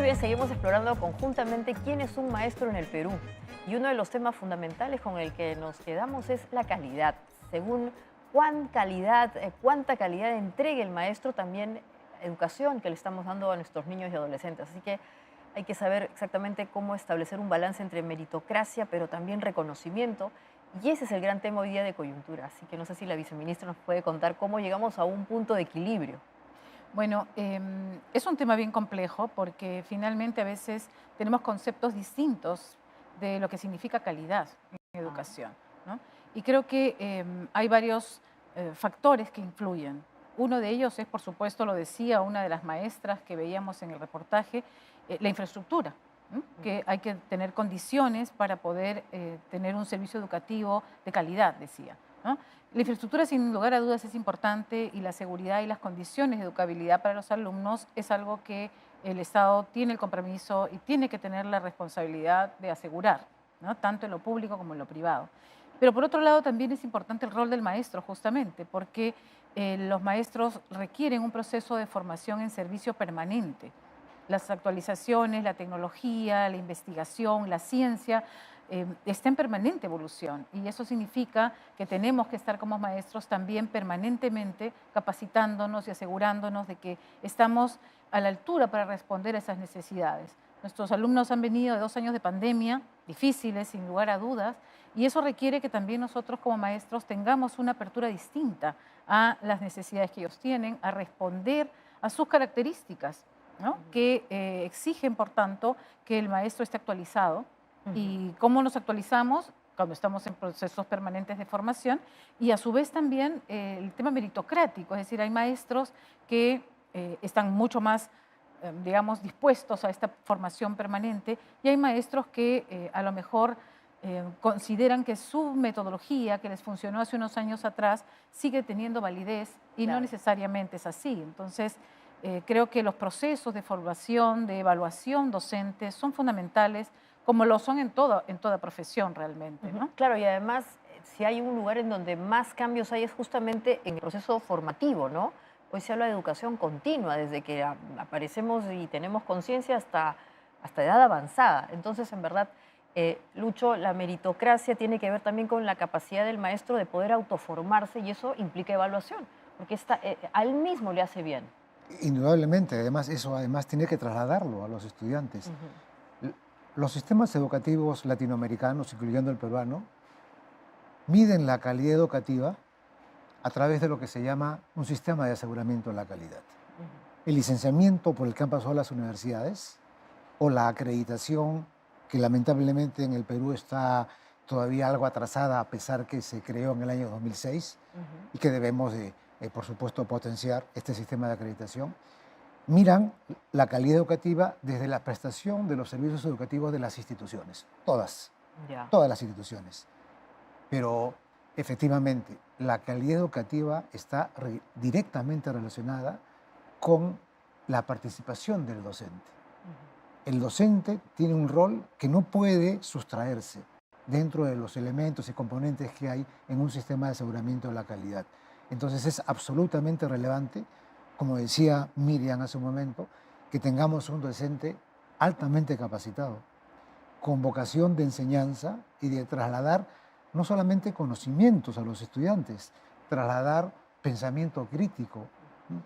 Muy bien, seguimos explorando conjuntamente quién es un maestro en el Perú. Y uno de los temas fundamentales con el que nos quedamos es la calidad. Según cuánta calidad entregue el maestro, también educación que le estamos dando a nuestros niños y adolescentes. Así que hay que saber exactamente cómo establecer un balance entre meritocracia, pero también reconocimiento. Y ese es el gran tema hoy día de coyuntura. Así que no sé si la viceministra nos puede contar cómo llegamos a un punto de equilibrio. Bueno, es un tema bien complejo porque finalmente a veces tenemos conceptos distintos de lo que significa calidad en Ah, educación, ¿no? Y creo que hay varios factores que influyen. Uno de ellos es, por supuesto, lo decía una de las maestras que veíamos en el reportaje, la infraestructura, ¿no? Que hay que tener condiciones para poder tener un servicio educativo de calidad, decía, ¿no? La infraestructura, sin lugar a dudas, es importante y la seguridad y las condiciones de educabilidad para los alumnos es algo que el Estado tiene el compromiso y tiene que tener la responsabilidad de asegurar, ¿no? Tanto en lo público como en lo privado. Pero por otro lado, también es importante el rol del maestro, justamente, porque los maestros requieren un proceso de formación en servicio permanente. Las actualizaciones, la tecnología, la investigación, la ciencia está en permanente evolución y eso significa que tenemos que estar como maestros también permanentemente capacitándonos y asegurándonos de que estamos a la altura para responder a esas necesidades. Nuestros alumnos han venido de 2 años de pandemia, difíciles sin lugar a dudas, y eso requiere que también nosotros como maestros tengamos una apertura distinta a las necesidades que ellos tienen, a responder a sus características, ¿no? Que exigen, por tanto, que el maestro esté actualizado. ujú. ¿Y cómo nos actualizamos? Cuando estamos en procesos permanentes de formación y a su vez también el tema meritocrático, es decir, hay maestros que están mucho más, digamos, dispuestos a esta formación permanente y hay maestros que a lo mejor consideran que su metodología que les funcionó hace unos años atrás sigue teniendo validez y no Claro. necesariamente es así. Entonces, creo que los procesos de formación, de evaluación docente son fundamentales, como lo son en toda profesión realmente, Ujú. ¿no? Claro, y además, si hay un lugar en donde más cambios hay es justamente en el proceso formativo, ¿no? Hoy se habla de educación continua, desde que aparecemos y tenemos conciencia hasta edad avanzada. Entonces, en verdad, Lucho, la meritocracia tiene que ver también con la capacidad del maestro de poder autoformarse y eso implica evaluación, porque a él mismo le hace bien. Indudablemente, además, eso además tiene que trasladarlo a los estudiantes. Ujú. L- Los sistemas educativos latinoamericanos, incluyendo el peruano, miden la calidad educativa a través de lo que se llama un sistema de aseguramiento de la calidad. Ujú. El licenciamiento por el que han pasado las universidades o la acreditación, que lamentablemente en el Perú está todavía algo atrasada a pesar que se creó en el año 2006 Ujú. y que debemos de, por supuesto, potenciar este sistema de acreditación. Miran la calidad educativa desde la prestación de los servicios educativos de las instituciones, Ya. todas las instituciones. Pero efectivamente, la calidad educativa está directamente relacionada con la participación del docente. Ujú. El docente tiene un rol que no puede sustraerse dentro de los elementos y componentes que hay en un sistema de aseguramiento de la calidad. Entonces es absolutamente relevante, como decía Miriam hace un momento, que tengamos un docente altamente capacitado, con vocación de enseñanza y de trasladar no solamente conocimientos a los estudiantes, trasladar pensamiento crítico,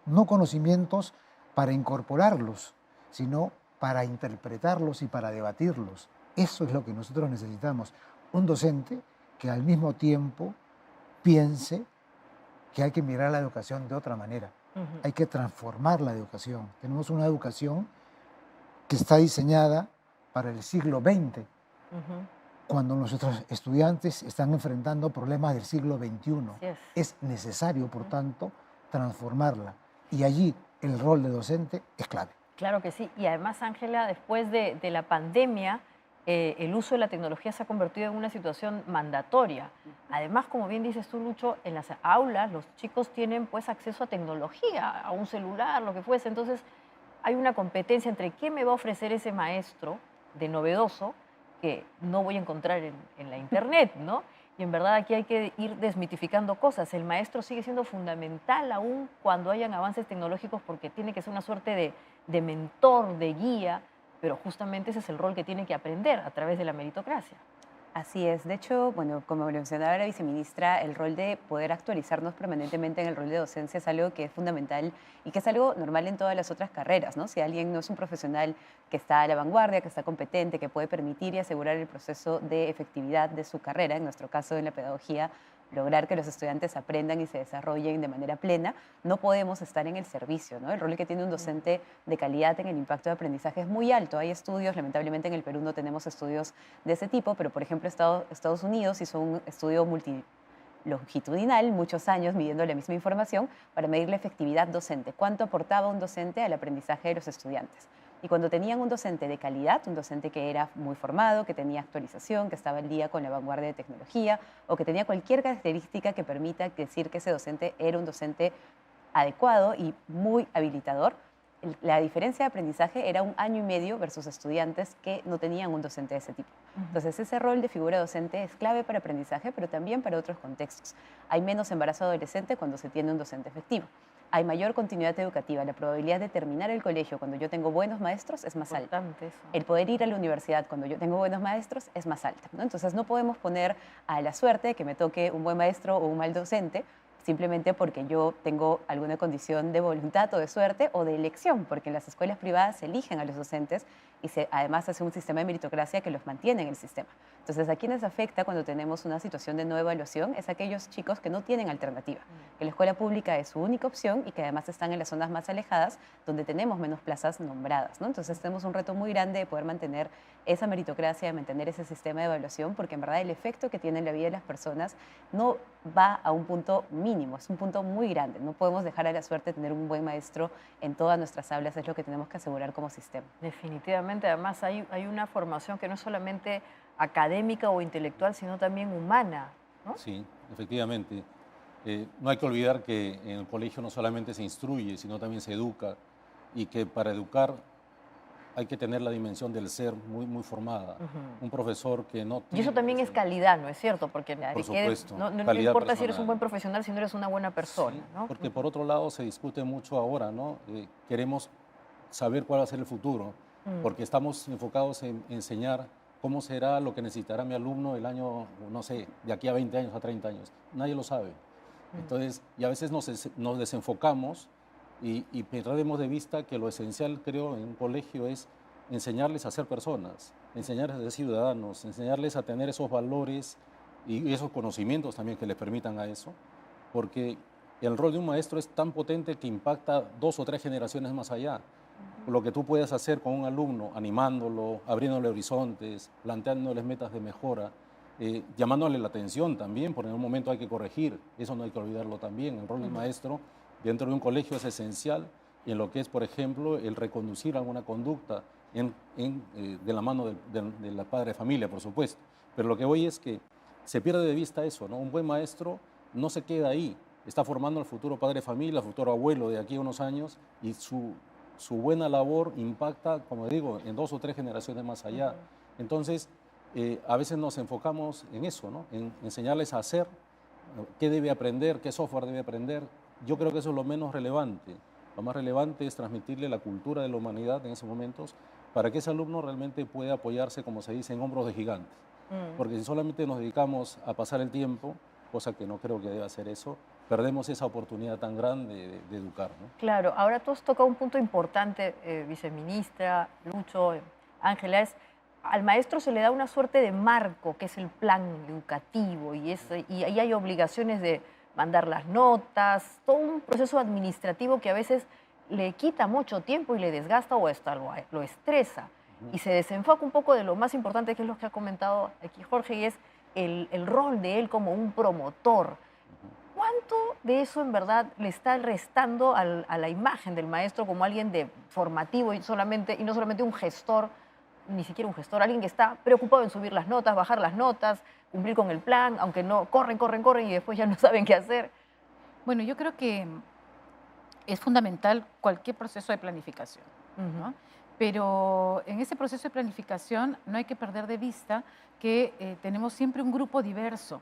no conocimientos para incorporarlos, sino para interpretarlos y para debatirlos. Eso es lo que nosotros necesitamos. Un docente que al mismo tiempo piense que hay que mirar la educación de otra manera. Ujú. Hay que transformar la educación. Tenemos una educación que está diseñada para el siglo XX, Ujú. cuando nuestros estudiantes están enfrentando problemas del siglo XXI. Así es. Es necesario, por Ujú. tanto, transformarla. Y allí el rol de docente es clave. Claro que sí. Y además, Ángela, después de la pandemia, el uso de la tecnología se ha convertido en una situación mandatoria. Además, como bien dices tú, Lucho, en las aulas los chicos tienen pues acceso a tecnología, a un celular, lo que fuese. Entonces, hay una competencia entre qué me va a ofrecer ese maestro de novedoso que no voy a encontrar en la internet, ¿no? Y en verdad aquí hay que ir desmitificando cosas. El maestro sigue siendo fundamental aún cuando hayan avances tecnológicos porque tiene que ser una suerte de mentor, de guía, pero justamente ese es el rol que tiene que aprender a través de la meritocracia. Así es. De hecho, bueno, como lo mencionaba la viceministra, el rol de poder actualizarnos permanentemente en el rol de docencia es algo que es fundamental y que es algo normal en todas las otras carreras, ¿no? Si alguien no es un profesional que está a la vanguardia, que está competente, que puede permitir y asegurar el proceso de efectividad de su carrera, en nuestro caso en la pedagogía, lograr que los estudiantes aprendan y se desarrollen de manera plena, no podemos estar en el servicio, ¿no? El rol que tiene un docente de calidad en el impacto de aprendizaje es muy alto. Hay estudios, lamentablemente en el Perú no tenemos estudios de ese tipo, pero por ejemplo Estados Unidos hizo un estudio longitudinal, muchos años midiendo la misma información para medir la efectividad docente, cuánto aportaba un docente al aprendizaje de los estudiantes. Y cuando tenían un docente de calidad, un docente que era muy formado, que tenía actualización, que estaba al día con la vanguardia de tecnología o que tenía cualquier característica que permita decir que ese docente era un docente adecuado y muy habilitador, la diferencia de aprendizaje era 1 año y medio versus estudiantes que no tenían un docente de ese tipo. Entonces, ese rol de figura docente es clave para aprendizaje, pero también para otros contextos. Hay menos embarazo adolescente cuando se tiene un docente efectivo. Hay mayor continuidad educativa. La probabilidad de terminar el colegio cuando yo tengo buenos maestros es más alta. El poder ir a la universidad cuando yo tengo buenos maestros es más alta, ¿no? Entonces, no podemos poner a la suerte de que me toque un buen maestro o un mal docente, simplemente porque yo tengo alguna condición de voluntad o de suerte o de elección, porque en las escuelas privadas se eligen a los docentes y además hace un sistema de meritocracia que los mantiene en el sistema. Entonces, ¿a quiénes afecta cuando tenemos una situación de no evaluación? Es a aquellos chicos que no tienen alternativa, que la escuela pública es su única opción y que además están en las zonas más alejadas, donde tenemos menos plazas nombradas, ¿no? Entonces, tenemos un reto muy grande de poder mantener esa meritocracia, de mantener ese sistema de evaluación, porque en verdad el efecto que tiene en la vida de las personas no va a un punto mínimo, es un punto muy grande. No podemos dejar a la suerte de tener un buen maestro en todas nuestras aulas, es lo que tenemos que asegurar como sistema. Definitivamente, además hay una formación que no es solamente académica o intelectual, sino también humana, ¿no? Sí, efectivamente. No hay que olvidar que en el colegio no solamente se instruye, sino también se educa, y que para educar hay que tener la dimensión del ser muy, muy formada. Un profesor que no Y eso también es calidad, ¿no es cierto? Porque Por supuesto, no calidad importa si eres personal. un buen profesional si no eres una buena persona, Sí, ¿no? porque por otro lado se discute mucho ahora, ¿no? Queremos saber cuál va a ser el futuro, porque estamos enfocados en enseñar cómo será lo que necesitará mi alumno el año, no sé, de aquí a 20 años, a 30 años. Nadie lo sabe. Entonces, y a veces nos desenfocamos y perdemos de vista que lo esencial, creo, en un colegio es enseñarles a ser personas, enseñarles a ser ciudadanos, enseñarles a tener esos valores y esos conocimientos también que les permitan a eso, porque el rol de un maestro es tan potente que impacta 2 o 3 generaciones más allá. Lo que tú puedes hacer con un alumno, animándolo, abriéndole horizontes, planteándoles metas de mejora, llamándole la atención también, porque en un momento hay que corregir, eso no hay que olvidarlo también. El rol del maestro dentro de un colegio es esencial en lo que es, por ejemplo, el reconducir alguna conducta de la mano de la padre de familia, por supuesto. Pero lo que voy es que se pierde de vista eso, ¿no? Un buen maestro no se queda ahí, está formando al futuro padre de familia, al futuro abuelo de aquí a unos años, y su buena labor impacta, como digo, en 2 o 3 generaciones más allá. Entonces, a veces nos enfocamos en eso, ¿no? En enseñarles a hacer, qué debe aprender, qué software debe aprender. Yo creo que eso es lo menos relevante. Lo más relevante es transmitirle la cultura de la humanidad en esos momentos para que ese alumno realmente pueda apoyarse, como se dice, en hombros de gigantes. Porque si solamente nos dedicamos a pasar el tiempo, cosa que no creo que deba hacer eso, perdemos esa oportunidad tan grande de educar, ¿no? Claro, ahora tú has tocado un punto importante, viceministra, Lucho, Ángela, es al maestro se le da una suerte de marco, que es el plan educativo, y ahí hay obligaciones de mandar las notas, todo un proceso administrativo que a veces le quita mucho tiempo y le desgasta o hasta lo estresa. Y se desenfoca un poco de lo más importante, que es lo que ha comentado aquí Jorge, y es el rol de él como un promotor. ¿Cuánto de eso en verdad le está restando a la imagen del maestro como alguien de formativo y no solamente un gestor, ni siquiera un gestor, alguien que está preocupado en subir las notas, bajar las notas, cumplir con el plan, aunque no corren y después ya no saben qué hacer? Bueno, yo creo que es fundamental cualquier proceso de planificación, ¿no? Pero en ese proceso de planificación no hay que perder de vista que tenemos siempre un grupo diverso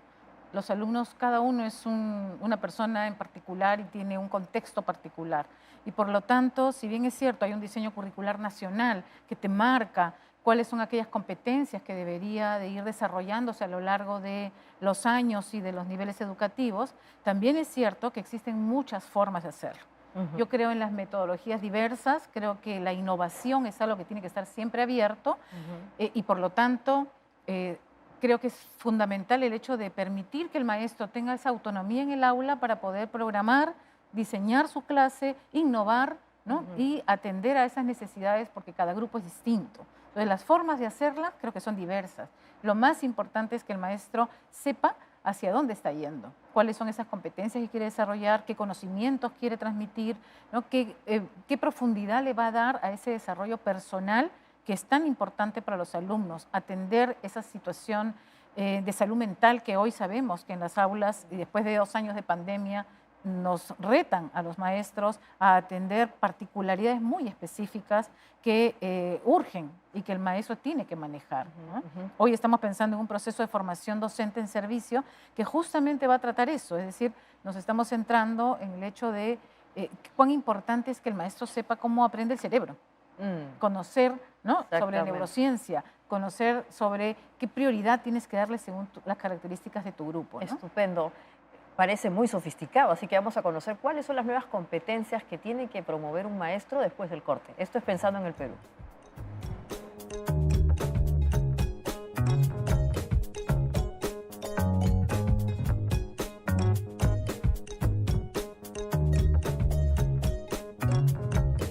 Los alumnos, cada uno es una persona en particular y tiene un contexto particular. Y por lo tanto, si bien es cierto, hay un diseño curricular nacional que te marca cuáles son aquellas competencias que debería de ir desarrollándose a lo largo de los años y de los niveles educativos, también es cierto que existen muchas formas de hacerlo. Yo creo en las metodologías diversas, creo que la innovación es algo que tiene que estar siempre abierto y por lo tanto creo que es fundamental el hecho de permitir que el maestro tenga esa autonomía en el aula para poder programar, diseñar su clase, innovar, ¿no? Y atender a esas necesidades porque cada grupo es distinto. Entonces las formas de hacerlas creo que son diversas. Lo más importante es que el maestro sepa hacia dónde está yendo, cuáles son esas competencias que quiere desarrollar, qué conocimientos quiere transmitir, ¿no? Qué profundidad le va a dar a ese desarrollo personal que es tan importante para los alumnos, atender esa situación de salud mental que hoy sabemos que en las aulas, y después de 2 años de pandemia, nos retan a los maestros a atender particularidades muy específicas que urgen y que el maestro tiene que manejar, ¿no? Hoy estamos pensando en un proceso de formación docente en servicio que justamente va a tratar eso, es decir, nos estamos centrando en el hecho de cuán importante es que el maestro sepa cómo aprende el cerebro, conocer, ¿no?, sobre neurociencia, conocer sobre qué prioridad tienes que darle según las características de tu grupo, ¿no? Estupendo. Parece muy sofisticado, así que vamos a conocer cuáles son las nuevas competencias que tiene que promover un maestro después del corte. Esto es Pensando en el Perú.